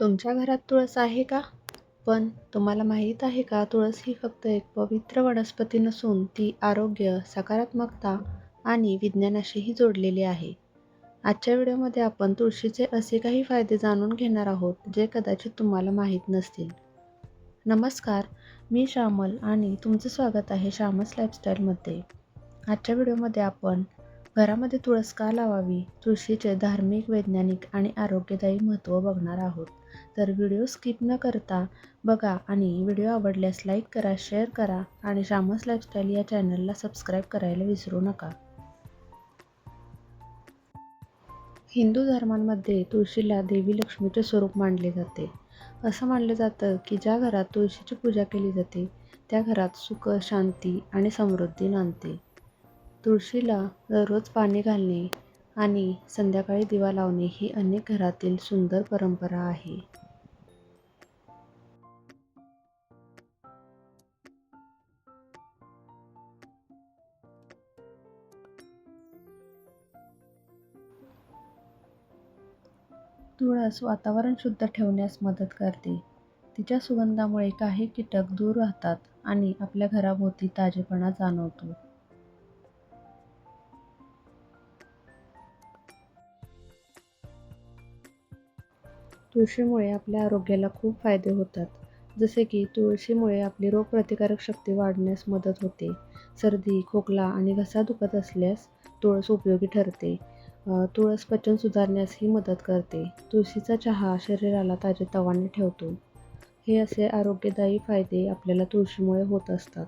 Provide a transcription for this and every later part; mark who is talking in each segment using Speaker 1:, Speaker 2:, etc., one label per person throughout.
Speaker 1: तुमच्या घरात तुळस आहे का? पण तुम्हाला माहीत आहे का, तुळस ही फक्त एक पवित्र वनस्पती नसून ती आरोग्य, सकारात्मकता आणि विज्ञानाशीही जोडलेली आहे. आजच्या व्हिडिओमध्ये आपण तुळशीचे असे काही फायदे जाणून घेणार आहोत, जे कदाचित तुम्हाला माहीत नसतील. नमस्कार, मी श्यामल आणि तुमचं स्वागत आहे श्यामस लाईफस्टाईलमध्ये. आजच्या व्हिडिओमध्ये आपण घरामध्ये तुळस का लावावी, तुळशीचे धार्मिक, वैज्ञानिक आणि आरोग्यदायी महत्त्व बघणार आहोत. तर व्हिडिओ स्किप न करता बघा आणि व्हिडिओ आवडल्यास लाईक करा, शेअर करा आणि श्यामस लाईफस्टाईल या चॅनलला सबस्क्राईब करायला विसरू नका. हिंदू धर्मांमध्ये तुळशीला देवी लक्ष्मीचे स्वरूप मानले जाते. असं मानलं जातं की ज्या घरात तुळशीची पूजा केली जाते त्या घरात सुख, शांती आणि समृद्धी नांदते. तुळशीला दररोज पाणी घालणे आणि संध्याकाळी दिवा लावणे ही अनेक घरातील सुंदर परंपरा आहे. तुळस वातावरण शुद्ध ठेवण्यास मदत करते. तिच्या सुगंधामुळे काही कीटक दूर राहतात आणि आपल्या घराभोवती ताजेपणा जाणवतो. तुळशीमुळे आपल्या आरोग्याला खूप फायदे होतात. जसे की तुळशीमुळे आपली रोगप्रतिकारक शक्ती वाढण्यास मदत होते. सर्दी, खोकला आणि घसा दुखत असल्यास तुळस उपयोगी ठरते. तुळस पचन सुधारण्यासही मदत करते. तुळशीचा चहा शरीराला ताजेतवाने ठेवतो. हे असे आरोग्यदायी फायदे आपल्याला तुळशीमुळे होत असतात.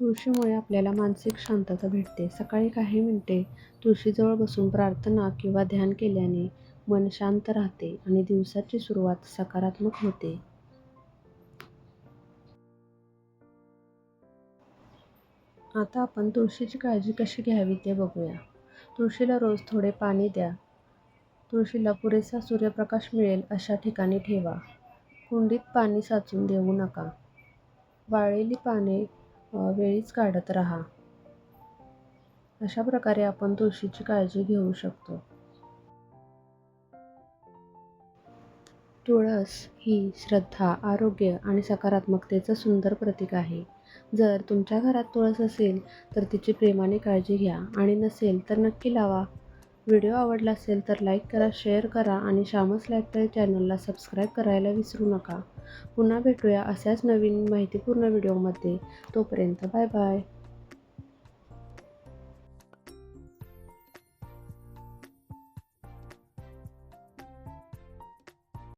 Speaker 1: तुळशीमुळे आपल्याला मानसिक शांतता भेटते. सकाळी काही मिनिटे तुळशीजवळ बसून प्रार्थना किंवा ध्यान केल्याने मन शांत राहते आणि दिवसाची सुरुवात सकारात्मक होते. आता आपण तुळशीची काळजी कशी घ्यावी ते बघूया. तुळशीला रोज थोडे पाणी द्या. तुळशीला पुरेसा सूर्यप्रकाश मिळेल अशा ठिकाणी ठेवा. कुंडीत पाणी साचून देऊ नका. वाळलेली पाने वेळीच काढत राहा. अशा प्रकारे आपण तुळशीची काळजी घेऊ शकतो. तुळस ही श्रद्धा, आरोग्य आणि सकारात्मकतेचं सुंदर प्रतीक आहे. जर तुमच्या घरात तुळस असेल तर तिची प्रेमाने काळजी घ्या आणि नसेल तर नक्की लावा. व्हिडिओ आवडला असेल तर लाईक करा, शेअर करा आणि श्यामस लाईफस्टाईल चॅनलला सबस्क्राईब करायला विसरू नका. पुन्हा भेटूया अशाच नवीन माहितीपूर्ण व्हिडिओमध्ये. तोपर्यंत बाय बाय.